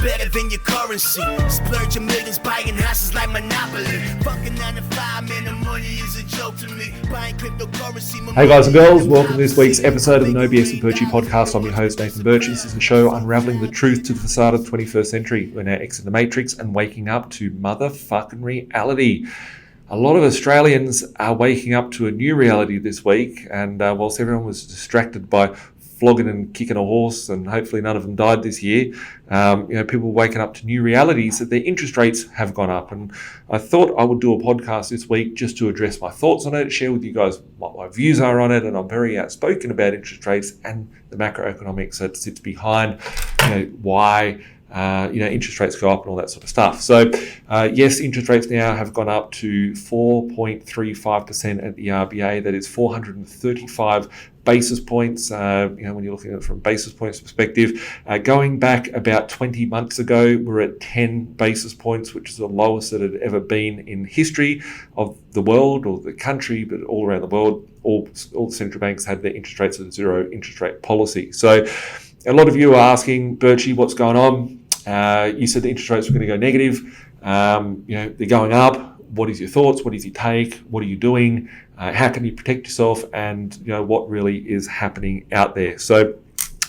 better than your currency. Splurging millions, buying houses like Monopoly. Fucking 9 to 5, man, the money is a joke to me. Buying cryptocurrency. Hey guys and girls, welcome to this week's episode of the B.Invested Birchy podcast. I'm your host Nathan Birch. This is a show unraveling the truth to the facade of the 21st century. We're now exiting the matrix and waking up to motherfucking reality. A lot of Australians are waking up to a new reality this week, and whilst everyone was distracted by flogging and kicking a horse, and hopefully none of them died this year, people waking up to new realities that their interest rates have gone up. And I thought I would do a podcast this week just to address my thoughts on it, share with you guys what my views are on it, and I'm very outspoken about interest rates and the macroeconomics that sits behind, why interest rates go up and all that sort of stuff. So yes, interest rates now have gone up to 4.35% at the RBA. That is 435 basis points, when you're looking at it from basis points perspective. Going back about 20 months ago, we're at 10 basis points, which is the lowest that it had ever been in history of the world or the country, but all around the world, all the central banks had their interest rates at zero interest rate policy. So a lot of you are asking, Birchy, what's going on? You said the interest rates were going to go negative. They're going up. What is your thoughts? What is your take? What are you doing? How can you protect yourself? And what really is happening out there? So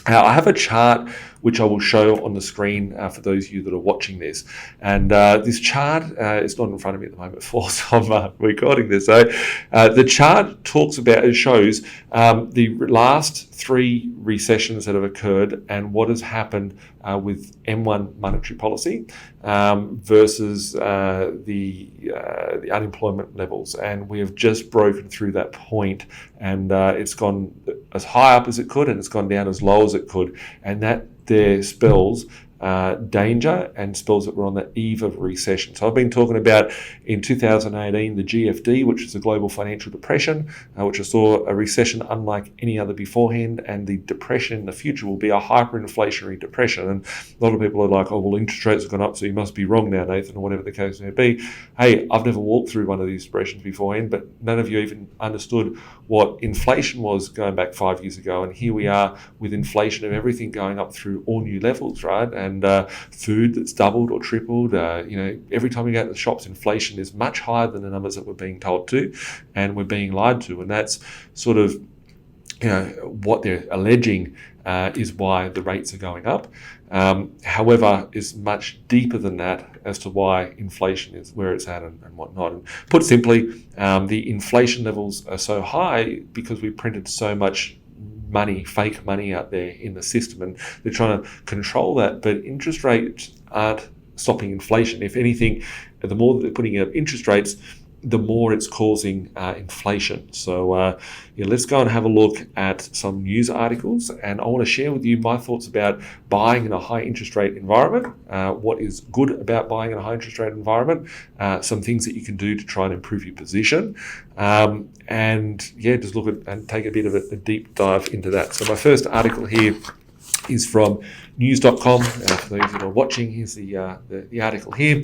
I have a chart which I will show on the screen for those of you that are watching this. And this chart is not in front of me at the moment, so I'm recording this. So the chart shows the last 3 recessions that have occurred and what has happened with M1 monetary policy versus the unemployment levels. And we have just broken through that point, and it's gone as high up as it could, and it's gone down as low as it could. And that there spells danger and spells that we're on the eve of recession. So I've been talking about in 2018 the GFD, which is a global financial depression, which I saw a recession unlike any other beforehand, and the depression in the future will be a hyperinflationary depression. And a lot of people are like, oh, well, interest rates have gone up, so you must be wrong now, Nathan, or whatever the case may be. Hey, I've never walked through one of these depressions beforehand, but none of you even understood what inflation was going back 5 years ago. And here we are with inflation of everything going up through all new levels, right? And food that's doubled or tripled. Every time we go to the shops, inflation is much higher than the numbers that we're being told to, and we're being lied to. And that's sort of what they're alleging is why the rates are going up. However, is much deeper than that as to why inflation is where it's at and whatnot. And put simply, the inflation levels are so high because we printed so much money, fake money out there in the system, and they're trying to control that. But interest rates aren't stopping inflation. If anything, the more that they're putting up interest rates, the more it's causing inflation. So let's go and have a look at some news articles, and I want to share with you my thoughts about buying in a high interest rate environment, what is good about buying in a high interest rate environment, some things that you can do to try and improve your position, just look at and take a bit of a deep dive into that. So my first article here is from news.com. For those that are watching, here's the article here.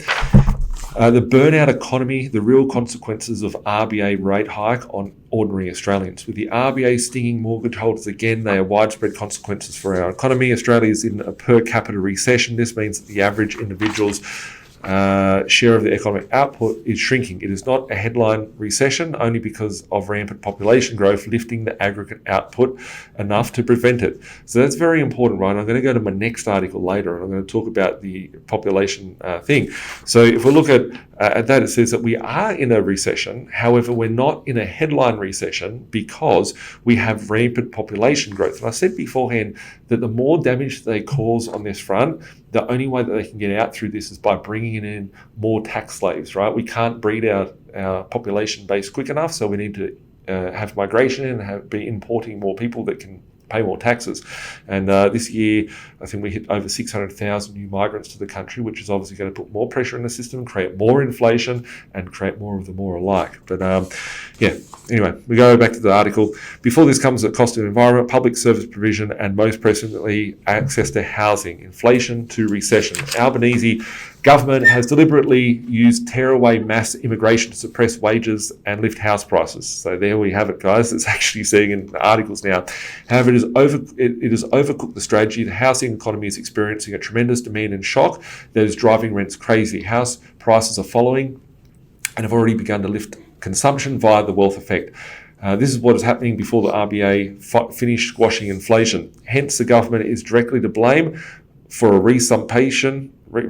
The burnout economy, the real consequences of RBA rate hike on ordinary Australians. With the RBA stinging mortgage holders again, they are widespread consequences for our economy. Australia is in a per capita recession. This means that the average individual's share of the economic output is shrinking. It is not a headline recession, only because of rampant population growth lifting the aggregate output enough to prevent it. So that's very important, right? I'm going to go to my next article later, and I'm going to talk about the population thing. So if we look at that, it says that we are in a recession. However, we're not in a headline recession because we have rampant population growth. And I said beforehand that the more damage they cause on this front, the only way that they can get out through this is by bringing in more tax slaves, right? We can't breed our population base quick enough, so we need to have migration and be importing more people that can pay more taxes. And this year, I think we hit over 600,000 new migrants to the country, which is obviously going to put more pressure in the system, create more inflation, and create more of the more alike. But anyway, we go back to the article. Before this comes at cost of environment, public service provision, and most presently, access to housing, inflation to recession. Albanese Government has deliberately used tearaway mass immigration to suppress wages and lift house prices. So there we have it, guys. It's actually seeing in articles now. However, it has overcooked the strategy. The housing economy is experiencing a tremendous demand and shock that is driving rents crazy. House prices are following and have already begun to lift consumption via the wealth effect. This is what is happening before the RBA finished squashing inflation. Hence, the government is directly to blame for a resumption in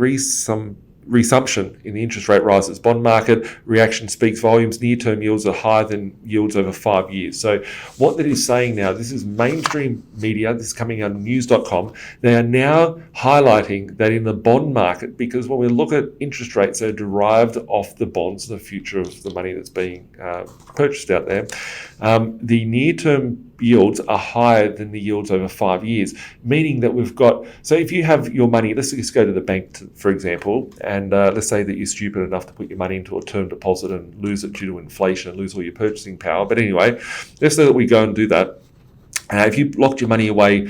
the interest rate rises. Bond market reaction speaks volumes. Near-term yields are higher than yields over 5 years. So what that is saying now, this is mainstream media, this is coming out of news.com, they are now highlighting that in the bond market, because when we look at interest rates, they're derived off the bonds, the future of the money that's being purchased out there, the near-term yields are higher than the yields over 5 years, meaning that we've got, so if you have your money, let's just go to the bank, for example, and let's say that you're stupid enough to put your money into a term deposit and lose it due to inflation and lose all your purchasing power. But anyway, let's say that we go and do that. If you locked your money away,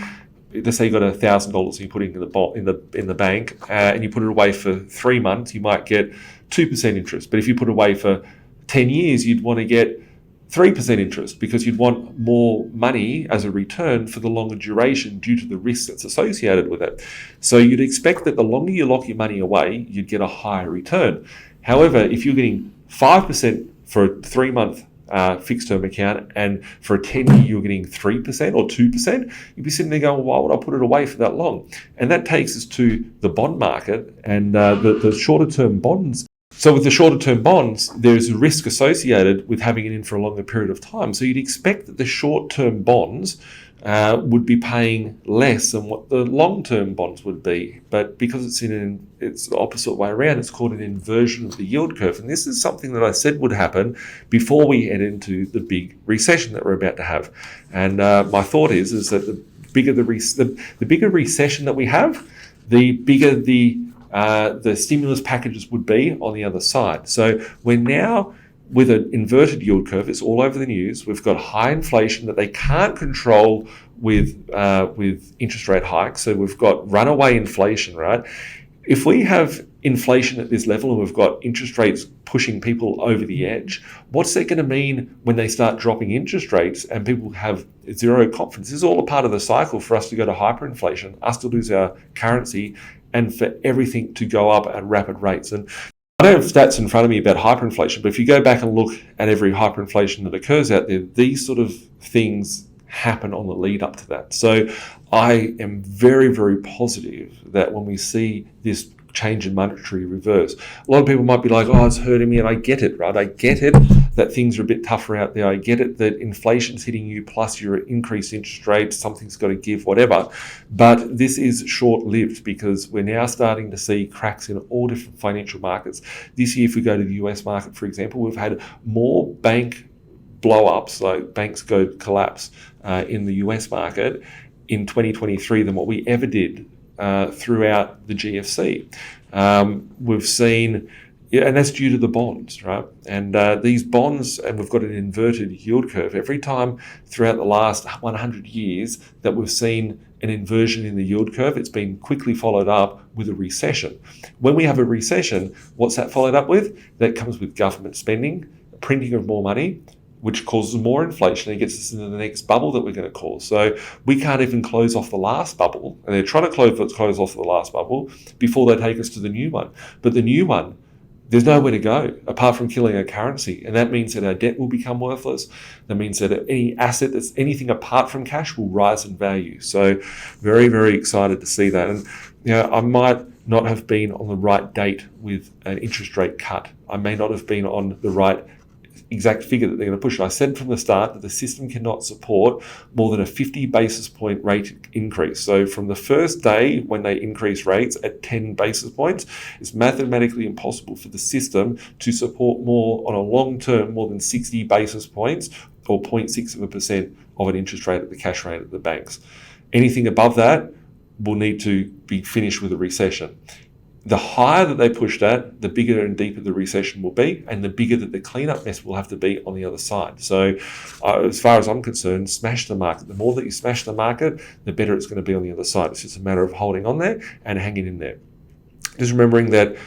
let's say you got $1,000 and you put it in the bank, and you put it away for 3 months, you might get 2% interest. But if you put it away for 10 years, you'd want to get 3% interest because you'd want more money as a return for the longer duration due to the risk that's associated with it. So you'd expect that the longer you lock your money away, you'd get a higher return. However, if you're getting 5% for a 3-month fixed term account and for a 10-year you're getting 3% or 2%, you'd be sitting there going, well, why would I put it away for that long? And that takes us to the bond market and the shorter term bonds. So with the shorter term bonds, there's a risk associated with having it in for a longer period of time. So you'd expect that the short term bonds would be paying less than what the long term bonds would be. But because it's the opposite way around, it's called an inversion of the yield curve. And this is something that I said would happen before we head into the big recession that we're about to have. And my thought is that the bigger recession that we have, the bigger the stimulus packages would be on the other side. So we're now with an inverted yield curve. It's all over the news. We've got high inflation that they can't control with interest rate hikes. So we've got runaway inflation, right? If we have inflation at this level and we've got interest rates pushing people over the edge, what's that going to mean when they start dropping interest rates and people have zero confidence? This is all a part of the cycle for us to go to hyperinflation, us to lose our currency, and for everything to go up at rapid rates. And I don't have stats in front of me about hyperinflation, but if you go back and look at every hyperinflation that occurs out there, these sort of things happen on the lead up to that. So I am very, very positive that when we see this change in monetary reverse, a lot of people might be like, oh, it's hurting me, and I get it, right? I get it that things are a bit tougher out there. I get it that inflation's hitting you, plus your increased interest rates, something's got to give, whatever. But this is short-lived because we're now starting to see cracks in all different financial markets. This year, if we go to the US market, for example, we've had more bank blow-ups, like banks go collapse in the US market in 2023 than what we ever did throughout the GFC. We've seen, and that's due to the bonds, right? And these bonds, and we've got an inverted yield curve. Every time throughout the last 100 years that we've seen an inversion in the yield curve, it's been quickly followed up with a recession. When we have a recession, what's that followed up with? That comes with government spending, printing of more money, which causes more inflation and gets us into the next bubble that we're going to cause. So we can't even close off the last bubble, and they're trying to close off the last bubble before they take us to the new one. But the new one, there's nowhere to go apart from killing our currency. And that means that our debt will become worthless. That means that any asset that's anything apart from cash will rise in value. So very, very excited to see that. And I might not have been on the right date with an interest rate cut. I may not have been on the right exact figure that they're going to push. I said from the start that the system cannot support more than a 50 basis point rate increase. So from the first day when they increase rates at 10 basis points, it's mathematically impossible for the system to support more on a long term, more than 60 basis points or 0.6% of an interest rate at the cash rate at the banks. Anything above that will need to be finished with a recession. The higher that they push that, the bigger and deeper the recession will be, and the bigger that the cleanup mess will have to be on the other side. So as far as I'm concerned, smash the market. The more that you smash the market, the better it's going to be on the other side. It's just a matter of holding on there and hanging in there. just remembering that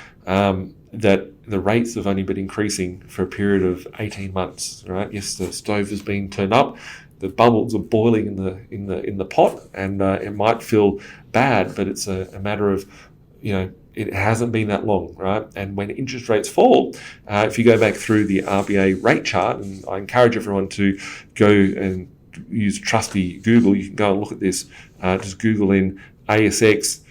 that the rates have only been increasing for a period of 18 months, right? Yes, the stove has been turned up, the bubbles are boiling in the pot, and it might feel bad, but it's a matter of, it hasn't been that long, right? And when interest rates fall, if you go back through the RBA rate chart, and I encourage everyone to go and use trusty Google, you can go and look at this. Just Google in ASX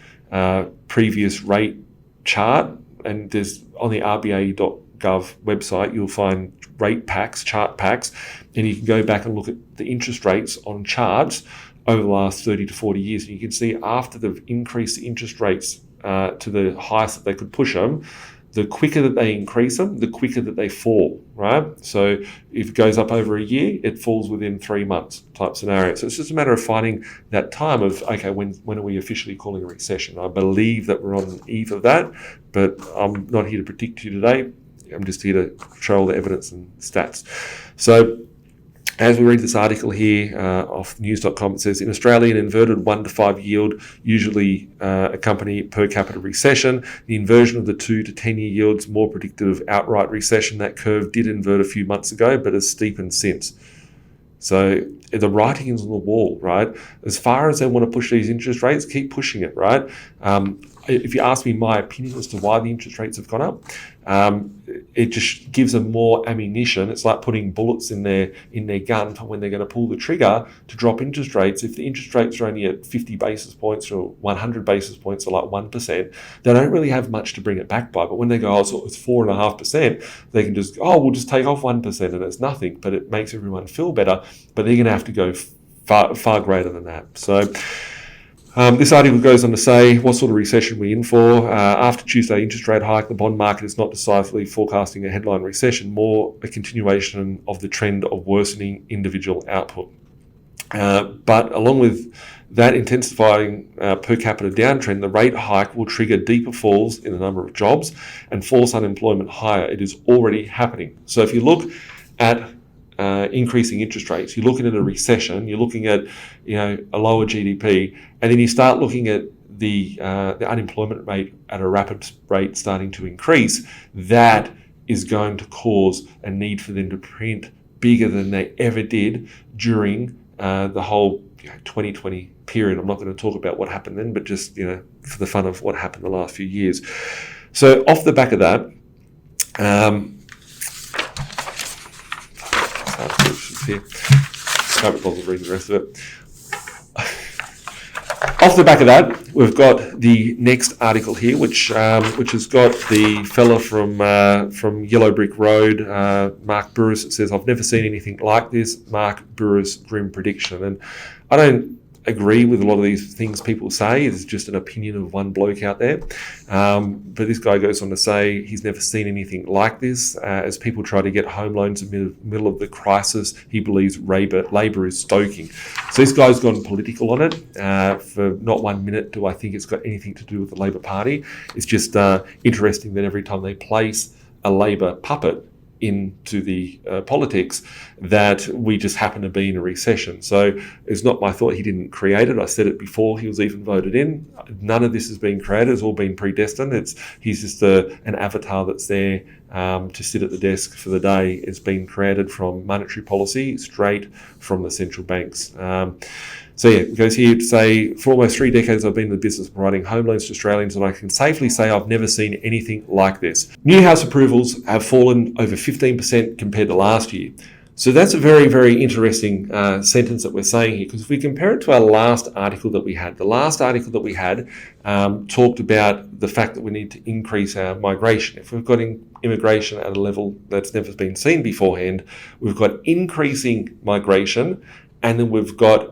previous rate chart, and there's on the RBA.gov website, you'll find rate packs, chart packs, and you can go back and look at the interest rates on charts over the last 30 to 40 years. And you can see after they've increased the interest rates to the highest that they could push them, the quicker that they increase them, the quicker that they fall, right? So if it goes up over a year, it falls within 3 months type scenario. So it's just a matter of finding that time of, okay, when are we officially calling a recession? I believe that we're on the eve of that, but I'm not here to predict to you today. I'm just here to show all the evidence and stats. So as we read this article here off news.com, it says, in Australia, an inverted 1 to 5 yield usually accompany per capita recession. The inversion of the 2 to 10 year yields more predictive of outright recession. That curve did invert a few months ago, but has steepened since. So the writing is on the wall, right? As far as they want to push these interest rates, keep pushing it, right? If you ask me my opinion as to why the interest rates have gone up, it just gives them more ammunition. It's like putting bullets in their gun for when they're going to pull the trigger to drop interest rates. If the interest rates are only at 50 basis points or 100 basis points, or like 1%, they don't really have much to bring it back by. But when they go, so it's 4.5%, they can just, we'll just take off 1% and it's nothing, but it makes everyone feel better. But they're going to have to go far greater than that. So this article goes on to say, what sort of recession we're in for. After Tuesday interest rate hike, the bond market is not decisively forecasting a headline recession, more a continuation of the trend of worsening individual output. But along with that intensifying per capita downtrend, the rate hike will trigger deeper falls in the number of jobs and force unemployment higher. It is already happening. So if you look at increasing interest rates, you're looking at a recession, you're looking at a lower GDP, and then you start looking at the unemployment rate at a rapid rate starting to increase. That is going to cause a need for them to print bigger than they ever did during the whole 2020 period. I'm not going to talk about what happened then, but just for the fun of what happened the last few years. So off the back of that, here. Can't be bothered reading the rest of it. Off the back of that, we've got the next article here, which has got the fella from Yellow Brick Road, Mark Burris. It says, "I've never seen anything like this. Mark Burris' grim prediction." And I don't agree with a lot of these things people say. It's just an opinion of one bloke out there. But this guy goes on to say he's never seen anything like this. As people try to get home loans in the middle of the crisis, he believes Labor is stoking. So this guy's gone political on it. For not 1 minute do I think it's got anything to do with the Labor Party. It's just interesting that every time they place a Labor puppet into the politics, that we just happen to be in a recession. So it's not my thought. He didn't create it. I said it before he was even voted in. None of this has been created. It's all been predestined. He's just an avatar that's there to sit at the desk for the day. It's been created from monetary policy, straight from the central banks. So yeah, it goes here to say, for almost 3 decades I've been in the business of providing home loans to Australians, and I can safely say I've never seen anything like this. New house approvals have fallen over 15% compared to last year. So that's a very, very interesting sentence that we're saying here, because if we compare it to our last article that we had, talked about the fact that we need to increase our migration. If we've got immigration at a level that's never been seen beforehand, we've got increasing migration, and then we've got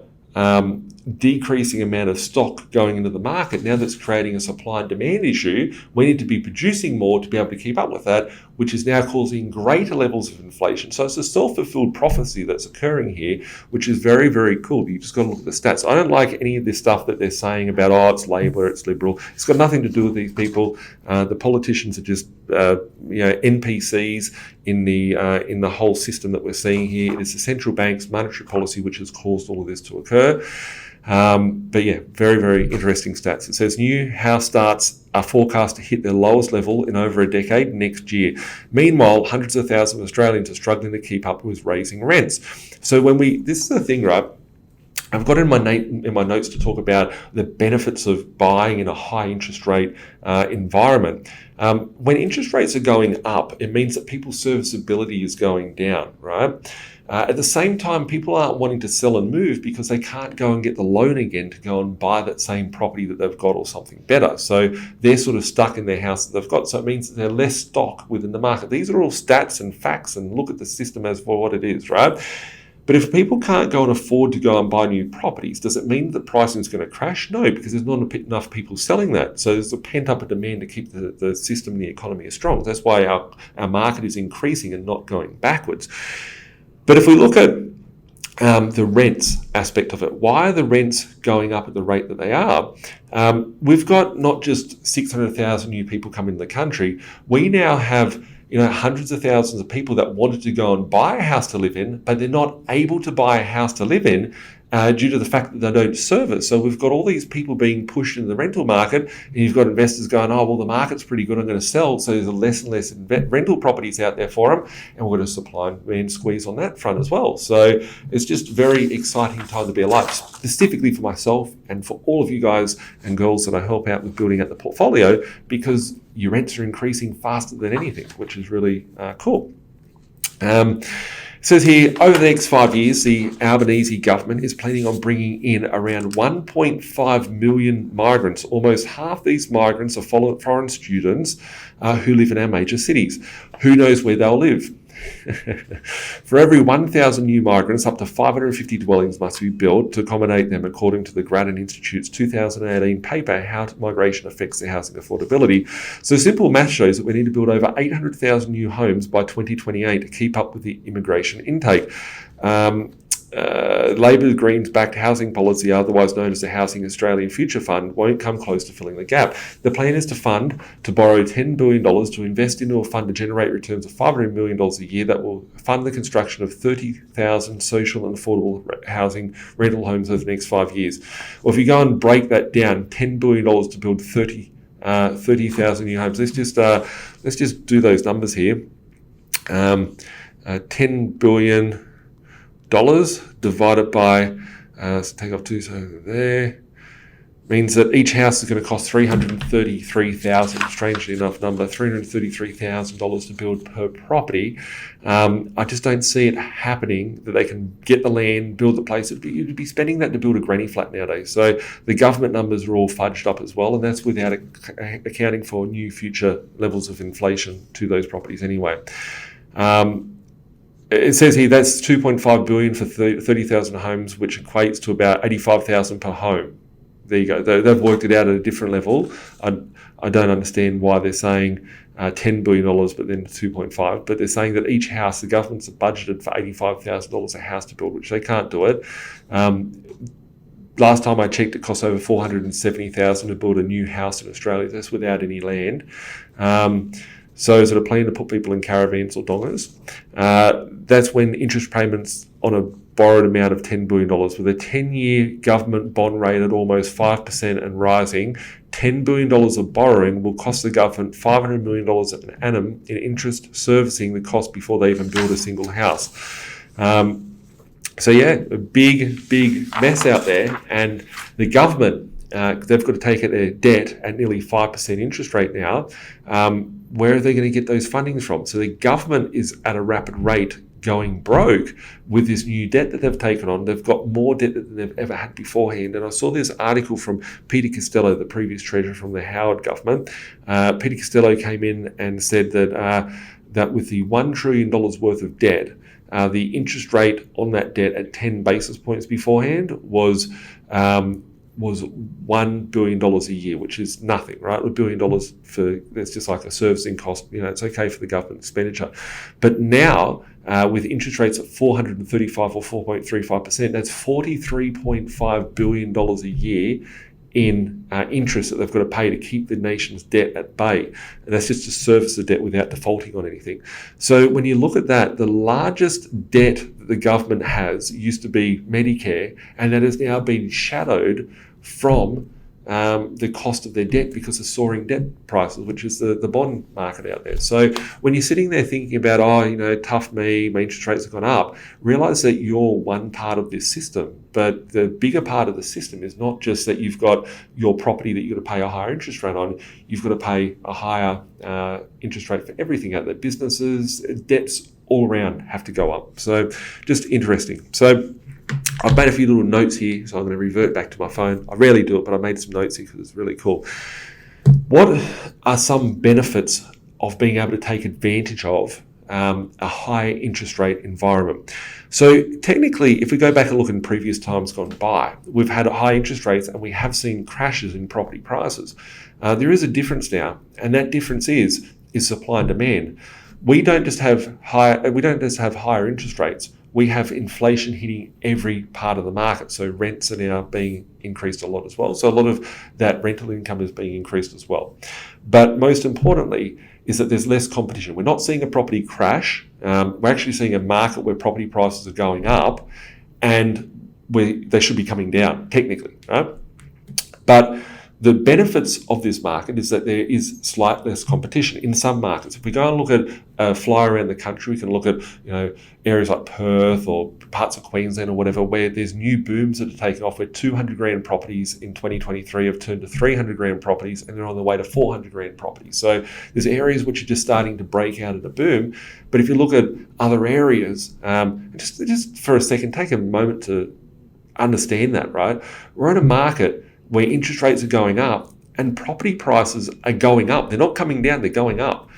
decreasing amount of stock going into the market. Now that's creating a supply and demand issue. We need to be producing more to be able to keep up with that, which is now causing greater levels of inflation. So it's a self-fulfilled prophecy that's occurring here, which is very, very cool. You just got to look at the stats. I don't like any of this stuff that they're saying about, it's Labor, it's Liberal. It's got nothing to do with these people. The politicians are just NPCs in the whole system that we're seeing here. It is the central bank's monetary policy which has caused all of this to occur. But yeah, very, very interesting stats. It says new house starts are forecast to hit their lowest level in over a decade next year. Meanwhile, hundreds of thousands of Australians are struggling to keep up with raising rents. So this is the thing, right? I've got in my notes to talk about the benefits of buying in a high interest rate environment. When interest rates are going up, it means that people's serviceability is going down, right? At the same time, people aren't wanting to sell and move because they can't go and get the loan again to go and buy that same property that they've got or something better. So they're sort of stuck in their house that they've got. So it means that there's less stock within the market. These are all stats and facts, and look at the system as for what it is, right? But if people can't go and afford to go and buy new properties, does it mean that pricing is going to crash? No, because there's not enough people selling that. So there's a pent-up demand to keep the system and the economy as strong. That's why our market is increasing and not going backwards. But if we look at the rents aspect of it, why are the rents going up at the rate that they are? We've got not just 600,000 new people coming to the country. We now have hundreds of thousands of people that wanted to go and buy a house to live in, but they're not able to buy a house to live in due to the fact that they don't service. So we've got all these people being pushed into the rental market, and you've got investors going, oh, well, the market's pretty good, I'm going to sell. So there's less and less rental properties out there for them, and we're going to supply and demand squeeze on that front as well. So it's just a very exciting time to be alive, specifically for myself and for all of you guys and girls that I help out with building out the portfolio, because your rents are increasing faster than anything, which is really cool. It says here, over the next 5 years, the Albanese government is planning on bringing in around 1.5 million migrants. Almost half these migrants are foreign students who live in our major cities. Who knows where they'll live? For every 1,000 new migrants, up to 550 dwellings must be built to accommodate them, according to the Grattan Institute's 2018 paper, How Migration Affects Their Housing Affordability. So simple math shows that we need to build over 800,000 new homes by 2028 to keep up with the immigration intake. Labor's Greens-backed housing policy, otherwise known as the Housing Australia Future Fund, won't come close to filling the gap. The plan is to borrow $10 billion to invest into a fund to generate returns of $500 million a year that will fund the construction of 30,000 social and affordable housing rental homes over the next 5 years. Well, if you go and break that down, $10 billion to build 30,000 new homes. Let's just do those numbers here. $10 billion divided by, so take off 2, so there, means that each house is going to cost $333,000, strangely enough number, $333,000 to build per property. I just don't see it happening that they can get the land, build the place. You'd be spending that to build a granny flat nowadays. So the government numbers are all fudged up as well, and that's without accounting for new future levels of inflation to those properties anyway. It says here that's $2.5 billion for 30,000 homes, which equates to about $85,000 per home. There you go. They've worked it out at a different level. I don't understand why they're saying $10 billion, but then 2.5. But they're saying that each house, the government's budgeted for $85,000 a house to build, which they can't do it. Last time I checked, it costs over $470,000 to build a new house in Australia. That's without any land. So is it a plan to put people in caravans or dongas? That's when interest payments on a borrowed amount of $10 billion, with a 10-year government bond rate at almost 5% and rising, $10 billion of borrowing will cost the government $500 million an annum in interest servicing the cost before they even build a single house. So yeah, a big mess out there, and the government, they've got to take out their debt at nearly 5% interest rate now. Where are they going to get those fundings from? So the government is at a rapid rate going broke with this new debt that they've taken on. They've got more debt than they've ever had beforehand. And I saw this article from Peter Costello, the previous treasurer from the Howard government. Peter Costello came in and said that with the $1 trillion worth of debt, the interest rate on that debt at 10 basis points beforehand was $1 billion a year, which is nothing, right? $1 billion that's just like a servicing cost. It's okay for the government expenditure. But now, with interest rates at 435 or 4.35%, that's $43.5 billion a year in interest that they've got to pay to keep the nation's debt at bay. And that's just to service the debt without defaulting on anything. So when you look at that, the largest debt that the government has used to be Medicare, and that has now been shadowed from the cost of their debt because of soaring debt prices, which is the bond market out there. So when you're sitting there thinking about, tough me, my interest rates have gone up, realize that you're one part of this system. But the bigger part of the system is not just that you've got your property that you've got to pay a higher interest rate on, you've got to pay a higher interest rate for everything out there. Businesses, debts all around have to go up. So just interesting. So I've made a few little notes here, so I'm going to revert back to my phone. I rarely do it, but I made some notes here because it's really cool. What are some benefits of being able to take advantage of a high interest rate environment? So technically, if we go back and look in previous times gone by, we've had high interest rates and we have seen crashes in property prices. There is a difference now, and that difference is supply and demand. We don't just have higher interest rates. We have inflation hitting every part of the market. So rents are now being increased a lot as well. So a lot of that rental income is being increased as well. But most importantly is that there's less competition. We're not seeing a property crash. We're actually seeing a market where property prices are going up and they should be coming down technically, right? But the benefits of this market is that there is slight less competition in some markets. If we go and look at fly around the country, we can look at areas like Perth or parts of Queensland or whatever, where there's new booms that are taking off, where 200 grand properties in 2023 have turned to 300 grand properties, and they're on the way to 400 grand properties. So there's areas which are just starting to break out of the boom. But if you look at other areas, just for a second, take a moment to understand that, right? We're in a market where interest rates are going up and property prices are going up. They're not coming down, they're going up.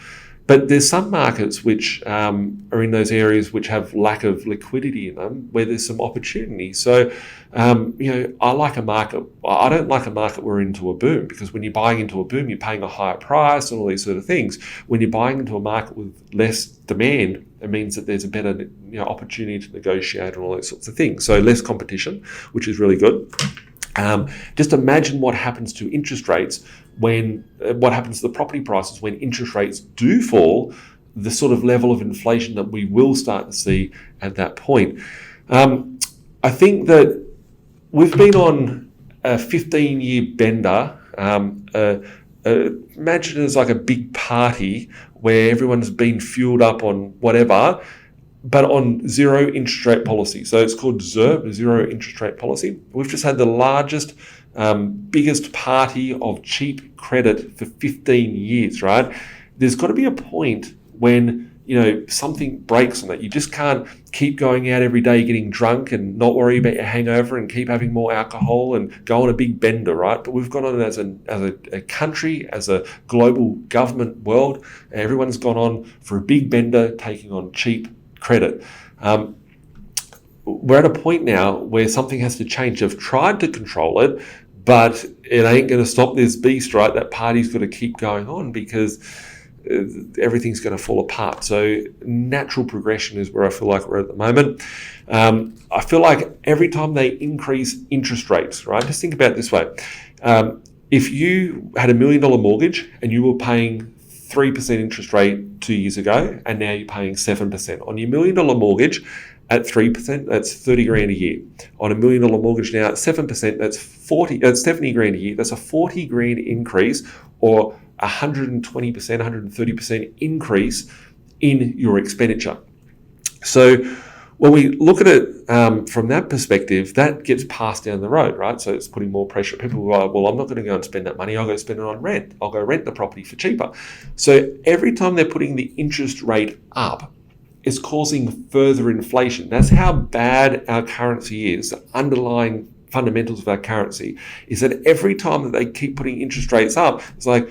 But there's some markets which are in those areas which have lack of liquidity in them, where there's some opportunity. So, I like a market. I don't like a market where we're into a boom, because when you're buying into a boom, you're paying a higher price and all these sort of things. When you're buying into a market with less demand, it means that there's a better opportunity to negotiate and all those sorts of things. So less competition, which is really good. Just imagine what happens to interest rates what happens to the property prices when interest rates do fall, the sort of level of inflation that we will start to see at that point. I think that we've been on a 15-year bender. Imagine it as like a big party where everyone's been fueled up on whatever, but on zero interest rate policy. So it's called ZIRP, zero interest rate policy. We've just had the largest, biggest party of cheap credit for 15 years, right? There's got to be a point when, something breaks on that. You just can't keep going out every day getting drunk and not worry about your hangover and keep having more alcohol and go on a big bender, right? But we've gone on as a country, as a global government world, everyone's gone on for a big bender, taking on cheap credit. We're at a point now where something has to change. I've tried to control it, but it ain't going to stop this beast, right? That party's got to keep going on because everything's going to fall apart. So natural progression is where I feel like we're at the moment. I feel like every time they increase interest rates, right? Just think about it this way. If you had $1 million mortgage and you were paying 3% interest rate 2 years ago, and now you're paying 7%. On your $1 million mortgage at 3%, that's 30 grand a year. On a $1 million mortgage now at 7%, that's 70 grand a year. That's a 40 grand increase, or 120%, 130% increase in your expenditure. So when we look at it from that perspective, that gets passed down the road, right? So it's putting more pressure. People are like, well, I'm not going to go and spend that money. I'll go spend it on rent. I'll go rent the property for cheaper. So every time they're putting the interest rate up, it's causing further inflation. That's how bad our currency is. The underlying fundamentals of our currency is that every time that they keep putting interest rates up, it's like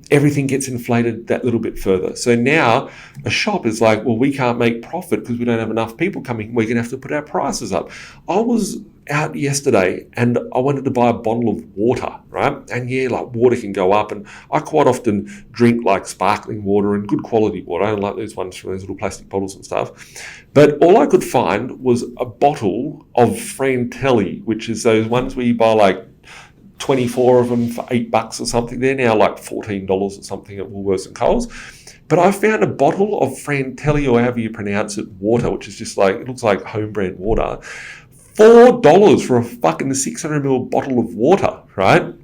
everything gets inflated that little bit further. So now a shop is like, well, we can't make profit because we don't have enough people coming. We're going to have to put our prices up. I was out yesterday and I wanted to buy a bottle of water, right? And yeah, like water can go up, and I quite often drink like sparkling water and good quality water. I don't like those ones from those little plastic bottles and stuff. But all I could find was a bottle of Frantelli, which is those ones where you buy like 24 of them for $8 or something. They're now like $14 or something at Woolworths and Coles. But I found a bottle of Frantelli, or however you pronounce it, water, which is just like, it looks like home brand water. $4 for a fucking 600ml bottle of water, right?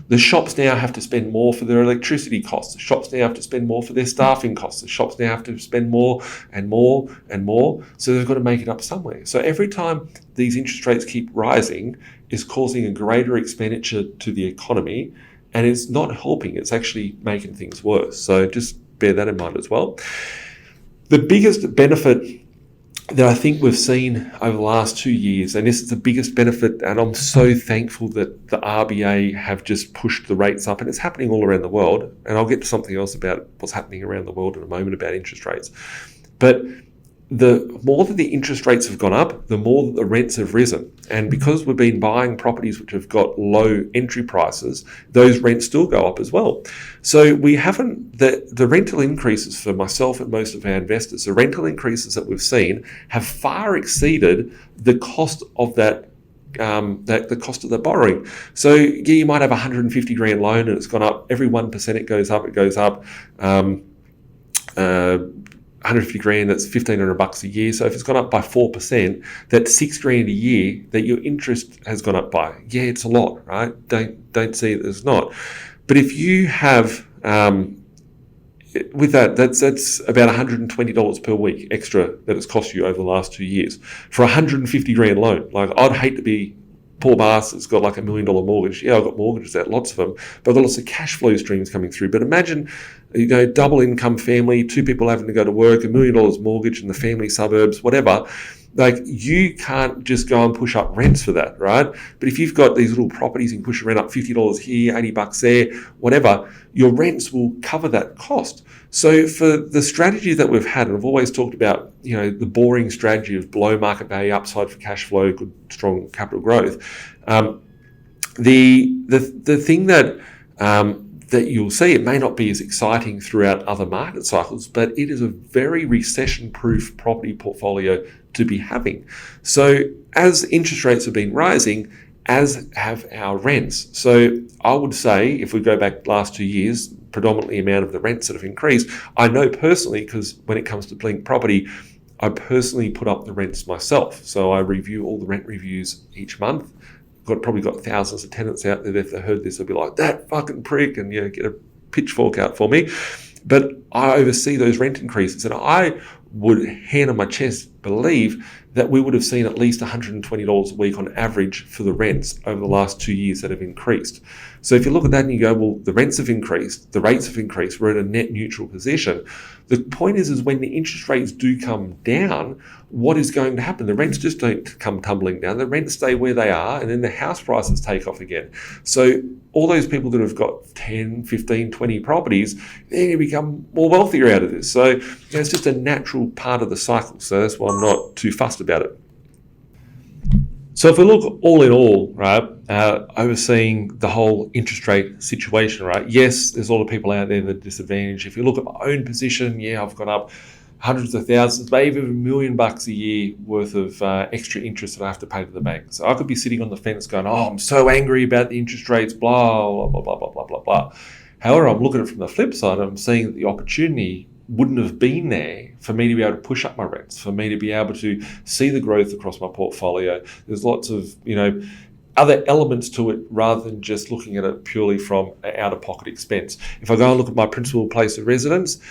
The shops now have to spend more for their electricity costs. The shops now have to spend more for their staffing costs. The shops now have to spend more and more and more. So they've got to make it up somewhere. So every time these interest rates keep rising, is causing a greater expenditure to the economy, and it's not helping. It's actually making things worse. So just bear that in mind as well. The biggest benefit that I think we've seen over the last 2 years, and this is the biggest benefit, and I'm so thankful that the RBA have just pushed the rates up, and it's happening all around the world, and I'll get to something else about what's happening around the world in a moment about interest rates. But the more that the interest rates have gone up, the more that the rents have risen. And because we've been buying properties which have got low entry prices, those rents still go up as well. So we haven't, the rental increases for myself and most of our investors, the rental increases that we've seen have far exceeded the cost of that the cost of the borrowing. So yeah, you might have a 150 grand loan and it's gone up every 1%, it goes up. 150 grand, that's $1,500 a year. So if it's gone up by 4%, that's $6 grand a year that your interest has gone up by. Yeah, it's a lot, right? Don't see it as not. But if you have with that's about $120 per week extra that it's cost you over the last 2 years for a 150 grand loan. Like, I'd hate to be poor bastard's got like $1 million mortgage. Yeah, I've got mortgages out, lots of them, but I've got lots of cash flow streams coming through. But imagine, double income family, 2 people having to go to work, $1 million mortgage in the family suburbs, whatever. Like, you can't just go and push up rents for that, right? But if you've got these little properties and push your rent up $50 here, $80 there, whatever, your rents will cover that cost. So for the strategy that we've had, and I've always talked about, the boring strategy of below market value, upside for cash flow, good, strong capital growth. The thing that you'll see, it may not be as exciting throughout other market cycles, but it is a very recession-proof property portfolio to be having. So as interest rates have been rising, as have our rents. So I would say, if we go back last 2 years, predominantly amount of the rents that have increased. I know personally, because when it comes to Blink Property, I personally put up the rents myself. So I review all the rent reviews each month. Probably got thousands of tenants out there that if they heard this, they'll be like, that fucking prick, and get a pitchfork out for me. But I oversee those rent increases, and I would, hand on my chest, believe that we would have seen at least $120 a week on average for the rents over the last 2 years that have increased. So if you look at that and you go, well, the rents have increased, the rates have increased, we're at a net neutral position. The point is when the interest rates do come down, what is going to happen? The rents just don't come tumbling down. The rents stay where they are, and then the house prices take off again. So all those people that have got 10, 15, 20 properties, they're going to become more wealthier out of this. So it's just a natural part of the cycle. So that's why I'm not too fussed about it. So if we look all in all, right, overseeing the whole interest rate situation, right, yes, there's a lot of people out there that are disadvantaged. If you look at my own position, yeah, I've gone up hundreds of thousands, maybe $1 million a year worth of extra interest that I have to pay to the bank. So I could be sitting on the fence going, oh, I'm so angry about the interest rates, blah, blah, blah, blah, blah, blah, blah. However, I'm looking at it from the flip side. I'm seeing that the opportunity wouldn't have been there for me to be able to push up my rents, for me to be able to see the growth across my portfolio. There's lots of, other elements to it rather than just looking at it purely from an out-of-pocket expense. If I go and look at my principal place of residence,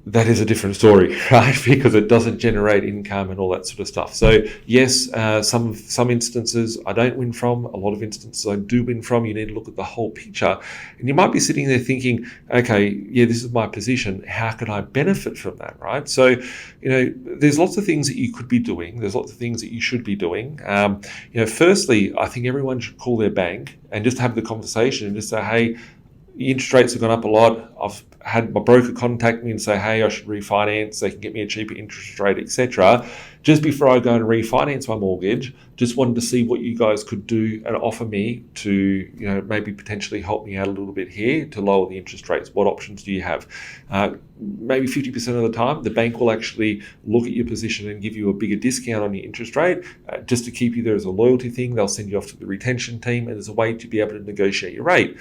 that is a different story, right? Because it doesn't generate income and all that sort of stuff. So yes, some instances I don't win from, a lot of instances I do win from. You need to look at the whole picture. And you might be sitting there thinking, okay, yeah, this is my position. How can I benefit from that, right? So, there's lots of things that you could be doing. There's lots of things that you should be doing. Firstly, I think everyone should call their bank and just have the conversation and just say, hey, the interest rates have gone up a lot. I've had my broker contact me and say, hey, I should refinance. They can get me a cheaper interest rate, etc. Just before I go and refinance my mortgage, just wanted to see what you guys could do and offer me to, maybe potentially help me out a little bit here to lower the interest rates. What options do you have? Maybe 50% of the time, the bank will actually look at your position and give you a bigger discount on your interest rate just to keep you there as a loyalty thing. They'll send you off to the retention team, and there's a way to be able to negotiate your rate.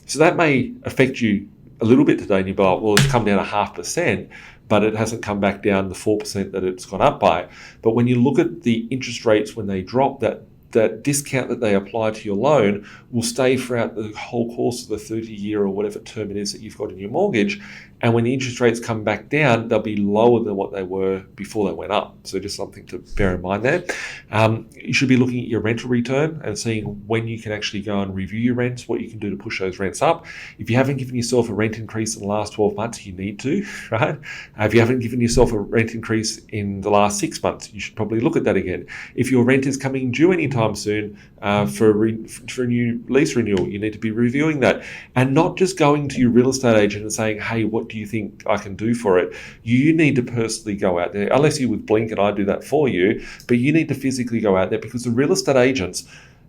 So that may affect you a little bit today, and you'll be like, well, it's come down 0.5%, but it hasn't come back down the 4% that it's gone up by. But when you look at the interest rates when they drop, that discount that they apply to your loan will stay throughout the whole course of the 30-year or whatever term it is that you've got in your mortgage. And when the interest rates come back down, they'll be lower than what they were before they went up. So just something to bear in mind there. You should be looking at your rental return and seeing when you can actually go and review your rents, what you can do to push those rents up. If you haven't given yourself a rent increase in the last 12 months, you need to, right? If you haven't given yourself a rent increase in the last 6 months, you should probably look at that again. If your rent is coming due anytime soon for a new lease renewal, you need to be reviewing that. And not just going to your real estate agent and saying, hey, what do you think I can do for it? You need to personally go out there, unless you're with Blink and I do that for you, but you need to physically go out there, because the real estate agents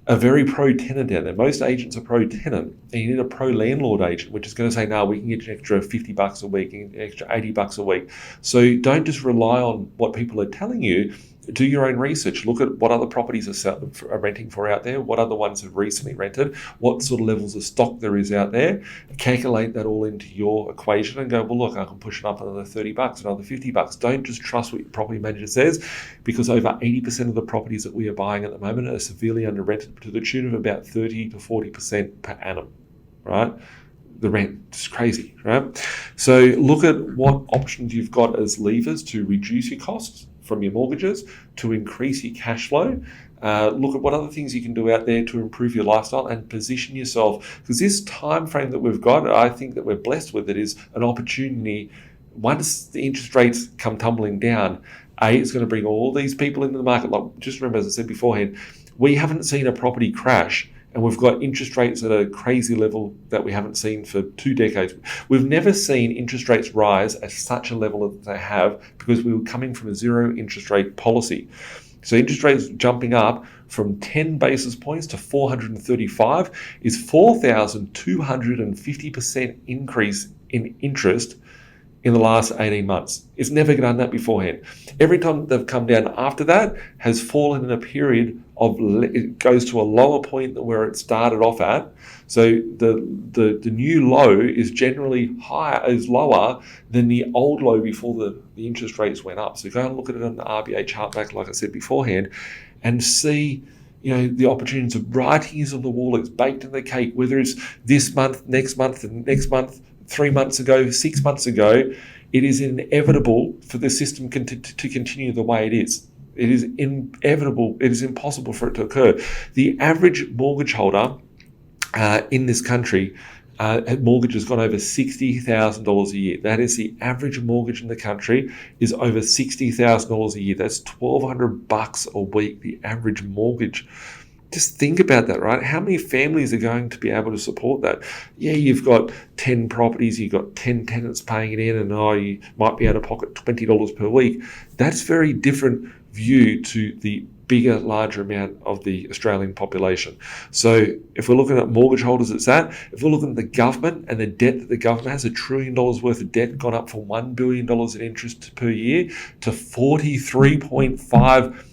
are very pro-tenant down there. Most agents are pro-tenant, and you need a pro-landlord agent, which is going to say, no, we can get you an extra $50 a week, an extra $80 a week. So don't just rely on what people are telling you. Do your own research. Look at what other properties are renting for out there, what other ones have recently rented, what sort of levels of stock there is out there. Calculate that all into your equation and go, well, look, I can push it up another $30, another $50. Don't just trust what your property manager says, because over 80% of the properties that we are buying at the moment are severely under rented to the tune of about 30 to 40% per annum, right? The rent is crazy, right? So look at what options you've got as levers to reduce your costs from your mortgages, to increase your cash flow. Look at what other things you can do out there to improve your lifestyle and position yourself. Because this time frame that we've got, I think that we're blessed with, it is an opportunity. Once the interest rates come tumbling down, it's going to bring all these people into the market. Like, just remember, as I said beforehand, we haven't seen a property crash, and we've got interest rates at a crazy level that we haven't seen for 2 decades. We've never seen interest rates rise at such a level that they have, because we were coming from a zero interest rate policy. So interest rates jumping up from 10 basis points to 435 is 4,250% increase in interest in the last 18 months. It's never done that beforehand. Every time they've come down after that has fallen in a period of, it goes to a lower point than where it started off at. So the new low is generally lower than the old low before the interest rates went up. So go and look at it on the RBA chart back, like I said beforehand, and see the opportunities of writings on the wall. It's baked in the cake, whether it's this month, next month, and next month, 3 months ago, 6 months ago. It is inevitable for the system to continue the way it is. It is inevitable. It is impossible for it to occur. The average mortgage holder in this country, mortgage has gone over $60,000 a year. That is the average mortgage in the country is over $60,000 a year. That's $1,200 a week, the average mortgage. Just think about that, right? How many families are going to be able to support that? Yeah, you've got 10 properties, you've got 10 tenants paying it in, and you might be out of pocket $20 per week. That's very different view to the bigger, larger amount of the Australian population. So if we're looking at mortgage holders, it's that. If we're looking at the government and the debt that the government has, $1 trillion worth of debt gone up from $1 billion in interest per year to $43.5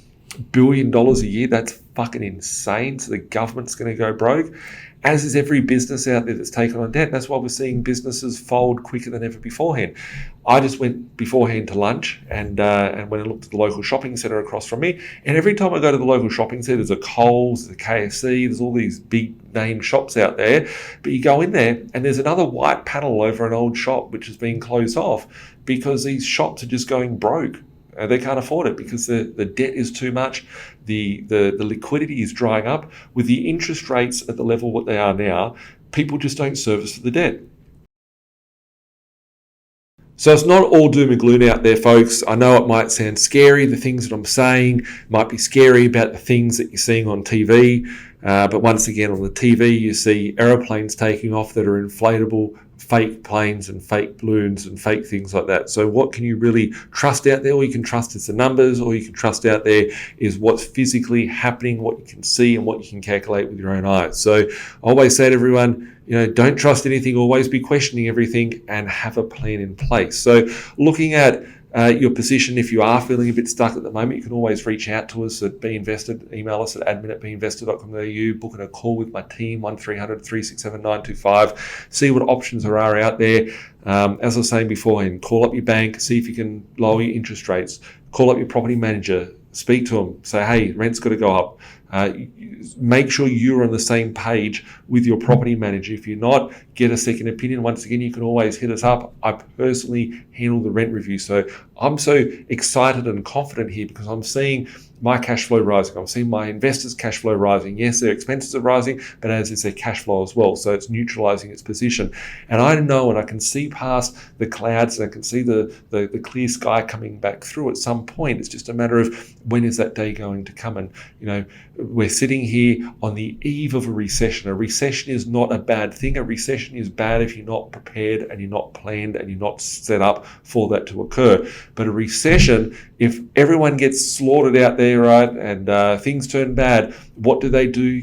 billion a year. That's fucking insane. So the government's going to go broke, as is every business out there that's taken on debt. That's why we're seeing businesses fold quicker than ever beforehand. I just went beforehand to lunch and when I looked at the local shopping centre across from me, and every time I go to the local shopping centre, there's a Coles, there's a KFC, there's all these big name shops out there. But you go in there and there's another white panel over an old shop which has been closed off because these shops are just going broke. They can't afford it because the debt is too much. The liquidity is drying up. With the interest rates at the level what they are now, people just don't service the debt. So it's not all doom and gloom out there, folks. I know it might sound scary, the things that I'm saying. It might be scary about the things that you're seeing on TV. But once again, on the TV, you see aeroplanes taking off that are inflatable, fake planes and fake balloons and fake things like that. So what can you really trust out there? All you can trust is the numbers. All you can trust out there is what's physically happening, what you can see and what you can calculate with your own eyes. So I always say to everyone, don't trust anything, always be questioning everything and have a plan in place. So looking at your position, if you are feeling a bit stuck at the moment, you can always reach out to us at B.Invested, email us at admin@binvested.com.au, book in a call with my team, 1300 367 925, see what options there are out there. As I was saying beforehand, call up your bank, see if you can lower your interest rates, call up your property manager, speak to them, say, hey, rent's got to go up. Make sure you're on the same page with your property manager. If you're not, get a second opinion. Once again, you can always hit us up. I personally handle the rent review. So I'm so excited and confident here because I'm seeing my cash flow rising. I'm seeing my investors' cash flow rising. Yes, their expenses are rising, but as is their cash flow as well. So it's neutralizing its position. And I know and I can see past the clouds and I can see the clear sky coming back through at some point. It's just a matter of when is that day going to come. And, we're sitting here on the eve of a recession. A recession is not a bad thing. A recession is bad if you're not prepared and you're not planned and you're not set up for that to occur. But a recession, if everyone gets slaughtered out there, right, and things turn bad, what do?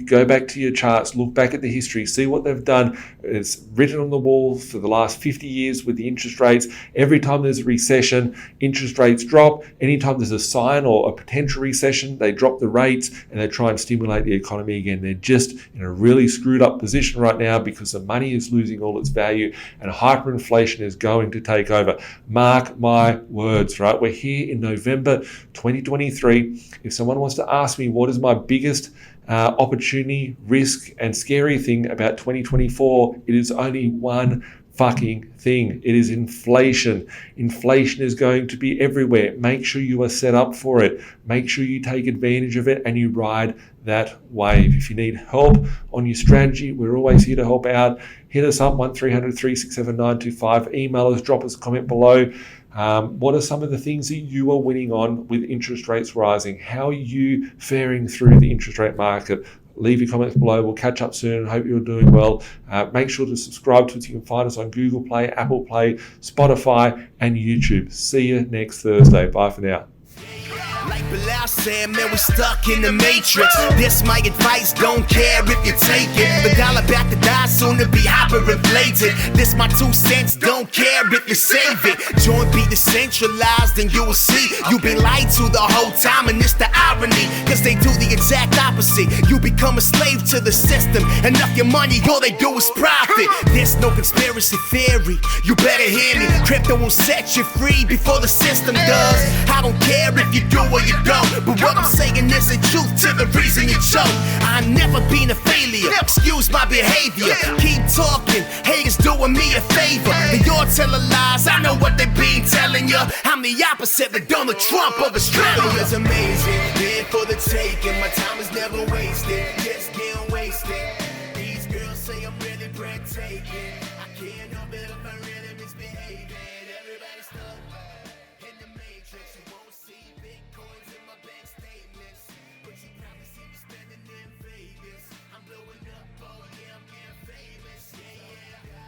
Go back to your charts, look back at the history, see what they've done. It's written on the wall for the last 50 years with the interest rates. Every time there's a recession, interest rates drop. Anytime there's a sign or a potential recession, they drop the rates and they try and stimulate the economy again. They're just in a really screwed up position right now because the money is losing all its value and hyperinflation is going to take over. Mark my words, right? We're here in November 2023. If someone wants to ask me what is my biggest opportunity, risk, and scary thing about 2024, it is only one fucking thing. It is inflation. Inflation is going to be everywhere. Make sure you are set up for it. Make sure you take advantage of it and you ride that wave. If you need help on your strategy, we're always here to help out. Hit us up, 1300 367 925. Email us, drop us a comment below. What are some of the things that you are winning on with interest rates rising? How are you faring through the interest rate market? Leave your comments below. We'll catch up soon. Hope you're doing well. Make sure to subscribe to us. You can find us on Google Play, Apple Play, Spotify, and YouTube. See you next Thursday. Bye for now. Like Bilal said, man, we stuck in the matrix. This my advice, don't care if you take it. The dollar back to die, soon to be hyperinflated. This my 2 cents, don't care if you save it. Joint be decentralized and you will see you've been lied to the whole time, and it's the irony, cause they do the exact opposite. You become a slave to the system, enough your money, all they do is profit. There's no conspiracy theory, you better hear me. Crypto will set you free before the system does. I don't care if you do or you don't, but what I'm saying is the truth to the reason you choke. I've never been a failure, excuse my behavior. Keep talking, haters doing me a favor. They all tell lies, I know what they been telling you. I'm the opposite, the Donald Trump of Australia. It's amazing, here for the taking, my time is never wasted.